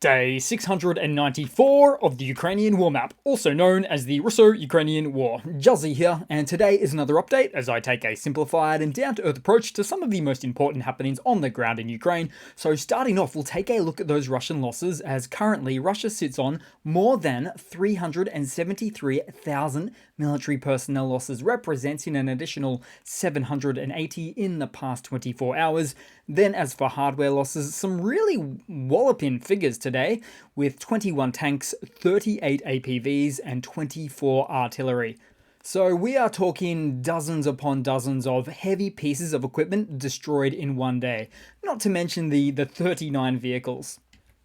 Day 694 of the Ukrainian War Map, also known as the Russo-Ukrainian War. Juzzy here, and today is another update as I take a simplified and down-to-earth approach to some of the most important happenings on the ground in Ukraine. So starting off, we'll take a look at those Russian losses, as currently Russia sits on more than 373,000 military personnel losses, representing an additional 780 in the past 24 hours. Then as for hardware losses, some really walloping figures today, with 21 tanks, 38 APVs, and 24 artillery. So we are talking dozens upon dozens of heavy pieces of equipment destroyed in one day, not to mention the 39 vehicles.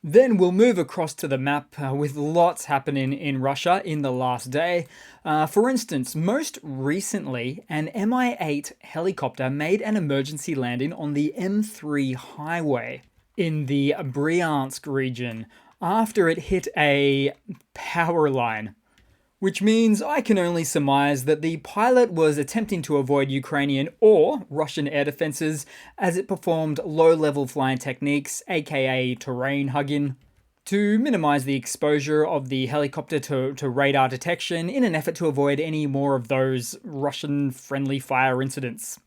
Then we'll move across to the map with lots happening in Russia in the last day. For instance, most recently, an Mi-8 helicopter made an emergency landing on the M3 highway in the Bryansk region after it hit a power line, which means I can only surmise that the pilot was attempting to avoid Ukrainian or Russian air defenses as it performed low-level flying techniques, aka terrain hugging, to minimize the exposure of the helicopter to radar detection in an effort to avoid any more of those Russian friendly fire incidents.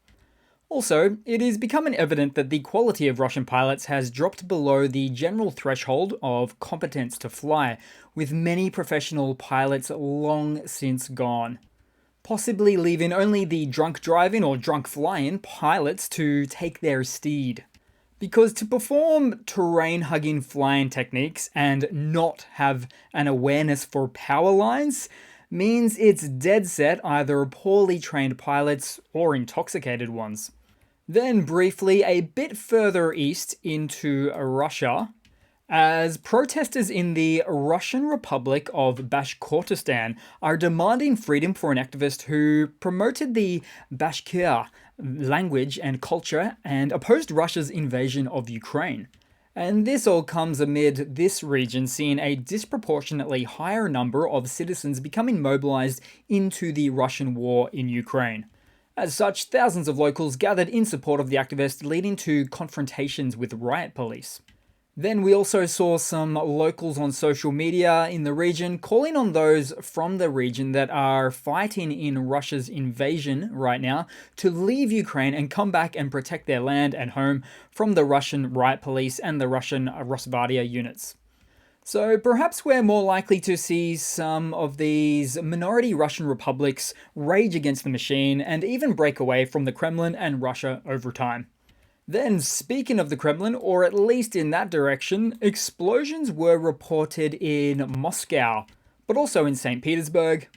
Also, it is becoming evident that the quality of Russian pilots has dropped below the general threshold of competence to fly, with many professional pilots long since gone, possibly leaving only the drunk driving or drunk flying pilots to take their steed. Because to perform terrain-hugging flying techniques and not have an awareness for power lines means it's dead set either poorly trained pilots or intoxicated ones. Then briefly a bit further east into Russia, as protesters in the Russian Republic of Bashkortostan are demanding freedom for an activist who promoted the Bashkir language and culture and opposed Russia's invasion of Ukraine. And this all comes amid this region seeing a disproportionately higher number of citizens becoming mobilized into the Russian war in Ukraine. As such, thousands of locals gathered in support of the activist, leading to confrontations with riot police. Then we also saw some locals on social media in the region calling on those from the region that are fighting in Russia's invasion right now to leave Ukraine and come back and protect their land and home from the Russian riot police and the Russian Rosgvardia units. So perhaps we're more likely to see some of these minority Russian republics rage against the machine and even break away from the Kremlin and Russia over time. Then, speaking of the Kremlin, or at least in that direction, explosions were reported in Moscow, but also in St. Petersburg,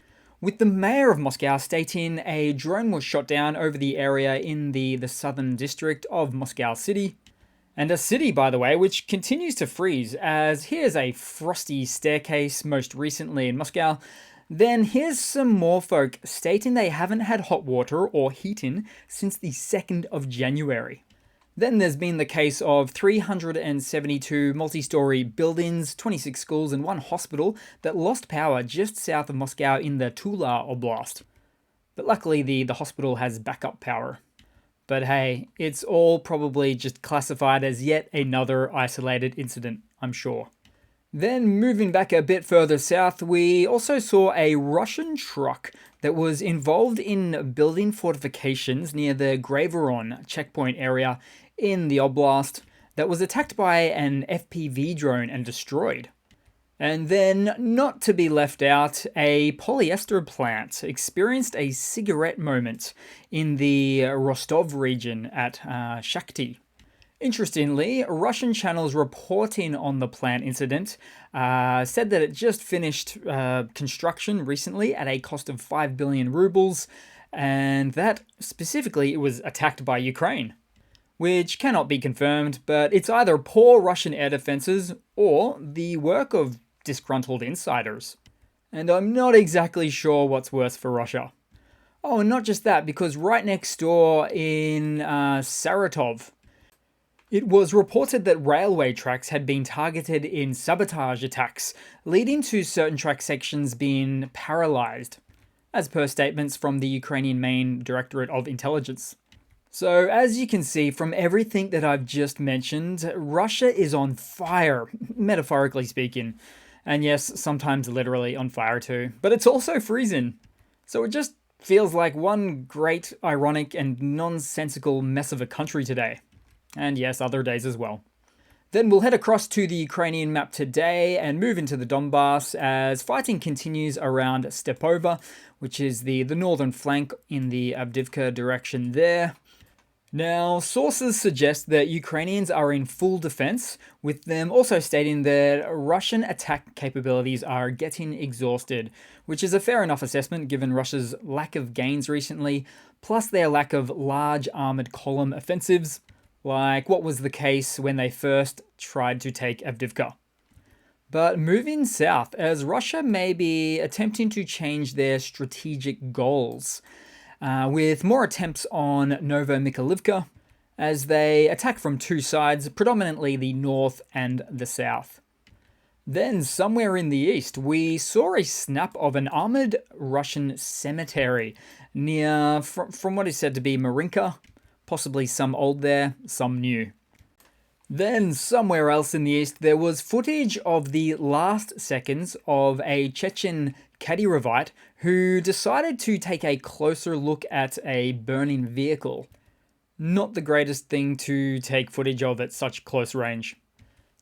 with the mayor of Moscow stating a drone was shot down over the area in the southern district of Moscow City. And a city, by the way, which continues to freeze, as here's a frosty staircase most recently in Moscow. Then here's some more folk stating they haven't had hot water or heating since the 2nd of January. Then there's been the case of 372 multi-story buildings, 26 schools and one hospital that lost power just south of Moscow in the Tula Oblast. But luckily the hospital has backup power. But hey, it's all probably just classified as yet another isolated incident, I'm sure. Then moving back a bit further south, we also saw a Russian truck that was involved in building fortifications near the Graveron checkpoint area in the Oblast that was attacked by an FPV drone and destroyed. And then, not to be left out, a polyester plant experienced a cigarette moment in the Rostov region at Shakti. Interestingly, Russian channels reporting on the plant incident said that it just finished construction recently at a cost of 5 billion rubles, and that specifically it was attacked by Ukraine, which cannot be confirmed, but it's either poor Russian air defenses or the work of disgruntled insiders. And I'm not exactly sure what's worse for Russia. Oh, and not just that, because right next door in Saratov, it was reported that railway tracks had been targeted in sabotage attacks, leading to certain track sections being paralyzed, as per statements from the Ukrainian main Directorate of Intelligence. So, as you can see from everything that I've just mentioned, Russia is on fire, metaphorically speaking. And yes, sometimes literally on fire too. But it's also freezing. So it just feels like one great, ironic, and nonsensical mess of a country today. And yes, other days as well. Then we'll head across to the Ukrainian map today and move into the Donbass as fighting continues around Stepover, which is the northern flank in the Avdiivka direction there. Now, sources suggest that Ukrainians are in full defense, with them also stating that Russian attack capabilities are getting exhausted, which is a fair enough assessment given Russia's lack of gains recently, plus their lack of large armored column offensives, like what was the case when they first tried to take Avdiivka. But moving south, as Russia may be attempting to change their strategic goals, with more attempts on Novomikhailivka, as they attack from two sides, predominantly the north and the south. Then, somewhere in the east, we saw a snap of an armored Russian cemetery near, from what is said to be Marinka, possibly some old there, some new. Then, somewhere else in the east, there was footage of the last seconds of a Chechen Kadyrevite who decided to take a closer look at a burning vehicle. Not the greatest thing to take footage of at such close range.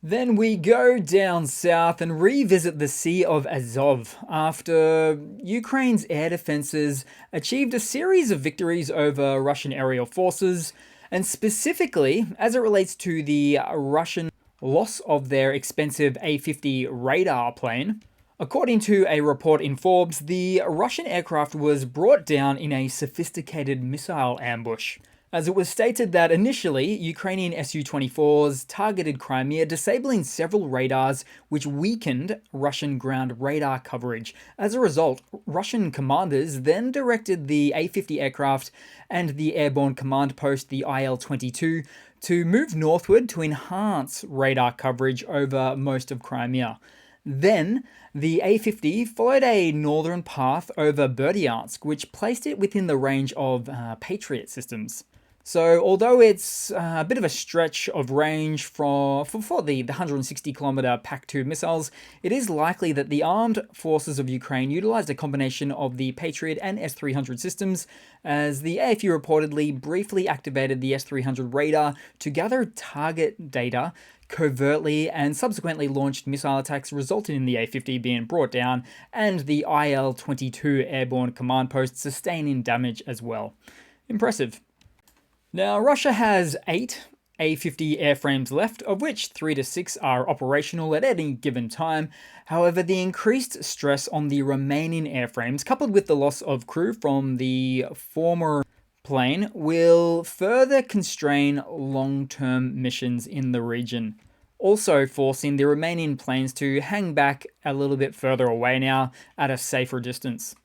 Then we go down south and revisit the Sea of Azov after Ukraine's air defenses achieved a series of victories over Russian aerial forces, and specifically as it relates to the Russian loss of their expensive A-50 radar plane. According to a report in Forbes, the Russian aircraft was brought down in a sophisticated missile ambush, as it was stated that initially Ukrainian Su-24s targeted Crimea, disabling several radars which weakened Russian ground radar coverage. As a result, Russian commanders then directed the A-50 aircraft and the airborne command post, the IL-22, to move northward to enhance radar coverage over most of Crimea. Then, the A-50 followed a northern path over Berdyansk, which placed it within the range of Patriot systems. So, although it's a bit of a stretch of range for the 160-kilometer PAC-2 missiles, it is likely that the armed forces of Ukraine utilized a combination of the Patriot and S-300 systems, as the AFU reportedly briefly activated the S-300 radar to gather target data covertly and subsequently launched missile attacks, resulting in the A-50 being brought down and the IL-22 airborne command post sustaining damage as well. Impressive. Now, Russia has 8 A-50 airframes left, of which 3 to 6 are operational at any given time. However, the increased stress on the remaining airframes, coupled with the loss of crew from the former plane, will further constrain long-term missions in the region, also forcing the remaining planes to hang back a little bit further away now at a safer distance.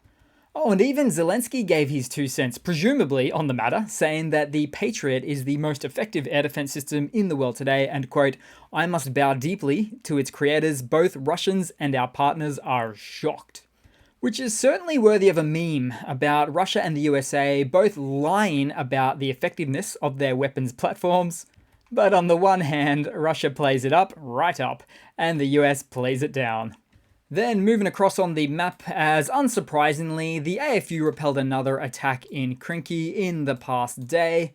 Oh, and even Zelensky gave his 2 cents, presumably, on the matter, saying that the Patriot is the most effective air defense system in the world today, and quote, "I must bow deeply to its creators. Both Russians and our partners are shocked." Which is certainly worthy of a meme about Russia and the USA both lying about the effectiveness of their weapons platforms. But on the one hand, Russia plays it up, right up, and the US plays it down. Then moving across on the map, as unsurprisingly, the AFU repelled another attack in Krinky in the past day,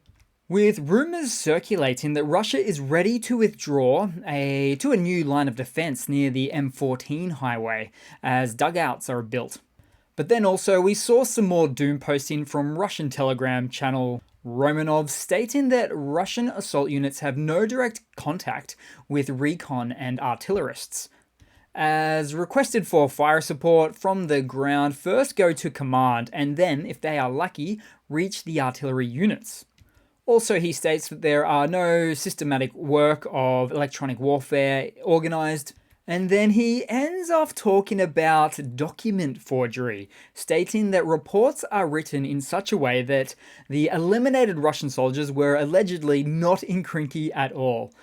with rumours circulating that Russia is ready to withdraw to a new line of defence near the M14 highway, as dugouts are built. But then also we saw some more doom posting from Russian Telegram channel Romanov, stating that Russian assault units have no direct contact with recon and artillerists, as requested for fire support from the ground first go to command and then, if they are lucky, reach the artillery units. Also, he states that there are no systematic work of electronic warfare organised, and then he ends off talking about document forgery, stating that reports are written in such a way that the eliminated Russian soldiers were allegedly not in Krinky at all.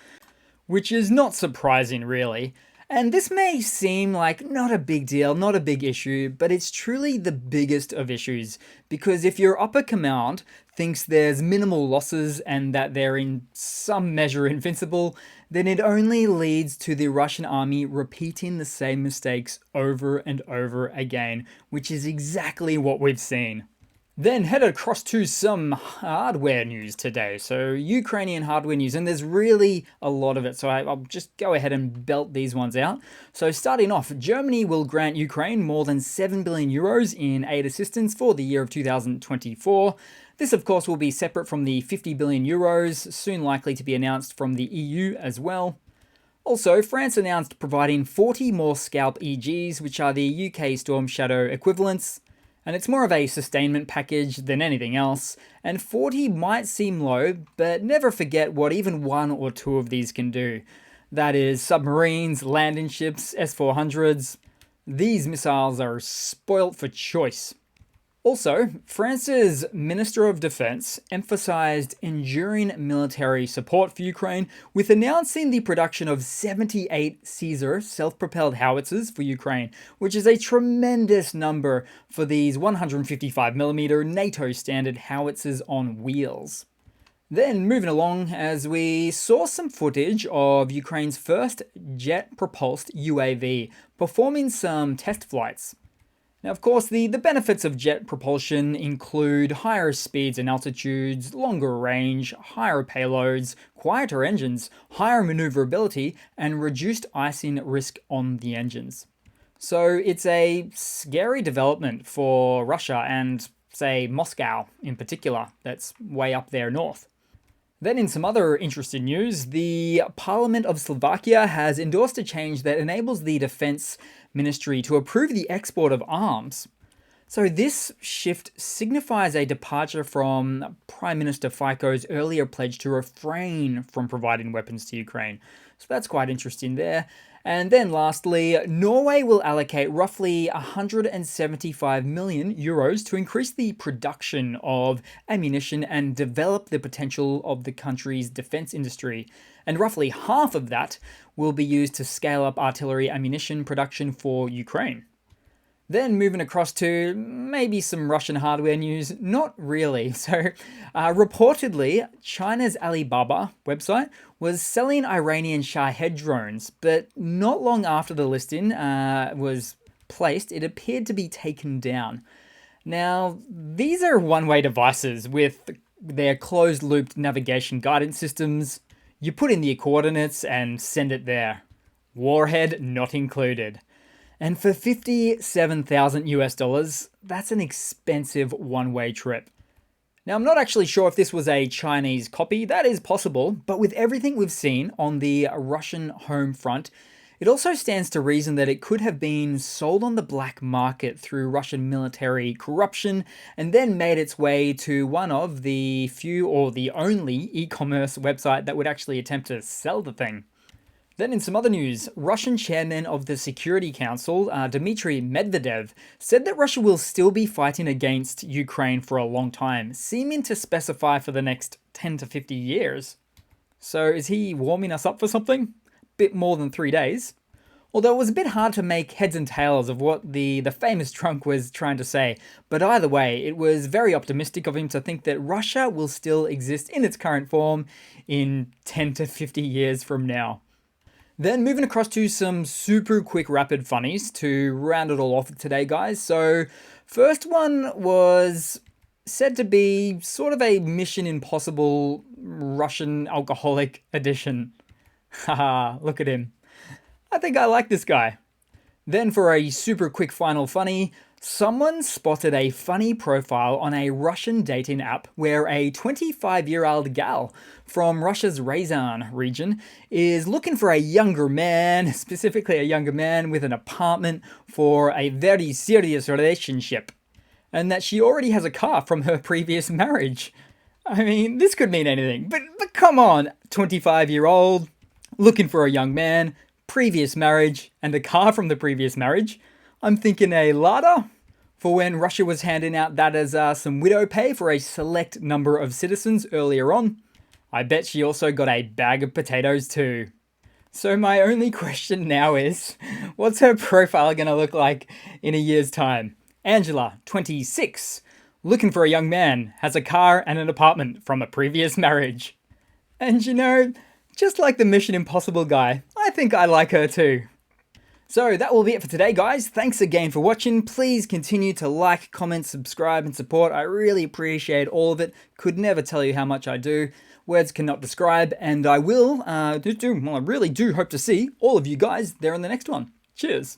Which is not surprising, really, And this may seem like not a big deal, not a big issue, but it's truly the biggest of issues. Because if your upper command thinks there's minimal losses and that they're in some measure invincible, then it only leads to the Russian army repeating the same mistakes over and over again, which is exactly what we've seen. Then head across to some hardware news today. So Ukrainian hardware news, and there's really a lot of it. So I'll just go ahead and belt these ones out. So starting off, Germany will grant Ukraine more than 7 billion euros in aid assistance for the year of 2024. This, of course, will be separate from the 50 billion euros, soon likely to be announced from the EU as well. Also, France announced providing 40 more Scalp EGs, which are the UK Storm Shadow equivalents. And it's more of a sustainment package than anything else, and 40 might seem low, but never forget what even one or two of these can do. That is submarines, landing ships, S-400s. These missiles are spoilt for choice. Also, France's Minister of Defense emphasized enduring military support for Ukraine with announcing the production of 78 Caesar self-propelled howitzers for Ukraine, which is a tremendous number for these 155mm NATO standard howitzers on wheels. Then moving along, as we saw some footage of Ukraine's first jet-propulsed UAV performing some test flights. Now, of course, the benefits of jet propulsion include higher speeds and altitudes, longer range, higher payloads, quieter engines, higher maneuverability, and reduced icing risk on the engines. So it's a scary development for Russia and, say, Moscow in particular, that's way up there north. Then in some other interesting news, the Parliament of Slovakia has endorsed a change that enables the Defense Ministry to approve the export of arms. So this shift signifies a departure from Prime Minister Fico's earlier pledge to refrain from providing weapons to Ukraine. So that's quite interesting there. And then lastly, Norway will allocate roughly 175 million euros to increase the production of ammunition and develop the potential of the country's defense industry. And roughly half of that will be used to scale up artillery ammunition production for Ukraine. Then moving across to maybe some Russian hardware news, not really. So reportedly, China's Alibaba website was selling Iranian Shahed drones, but not long after the listing was placed, it appeared to be taken down. Now, these are one-way devices with their closed-looped navigation guidance systems. You put in the coordinates and send it there. Warhead not included. And for 57,000 US dollars, that's an expensive one-way trip. Now, I'm not actually sure if this was a Chinese copy. That is possible, but with everything we've seen on the Russian home front, it also stands to reason that it could have been sold on the black market through Russian military corruption and then made its way to one of the few or the only e-commerce website that would actually attempt to sell the thing. Then in some other news, Russian chairman of the Security Council, Dmitry Medvedev, said that Russia will still be fighting against Ukraine for a long time, seeming to specify for the next 10 to 50 years. So is he warming us up for something? Bit more than 3 days. Although it was a bit hard to make heads and tails of what the famous drunk was trying to say, but either way, it was very optimistic of him to think that Russia will still exist in its current form in 10 to 50 years from now. Then moving across to some super quick rapid funnies to round it all off today, guys. So first one was said to be sort of a Mission Impossible Russian alcoholic edition. Haha, look at him. I think I like this guy. Then for a super quick final funny, someone spotted a funny profile on a Russian dating app where a 25-year-old gal from Russia's Ryazan region is looking for a younger man, specifically a younger man with an apartment for a very serious relationship, and that she already has a car from her previous marriage. I mean, this could mean anything, but come on, 25-year-old, looking for a young man, previous marriage, and a car from the previous marriage. I'm thinking a Lada for when Russia was handing out that as some widow pay for a select number of citizens earlier on. I bet she also got a bag of potatoes too. So my only question now is, what's her profile gonna look like in a year's time? Angela, 26, looking for a young man, has a car and an apartment from a previous marriage. And you know, just like the Mission Impossible guy, I think I like her too. So that will be it for today, guys. Thanks again for watching. Please continue to like, comment, subscribe, and support. I really appreciate all of it. Could never tell you how much I do. Words cannot describe, and I will, I really do hope to see all of you guys there in the next one. Cheers.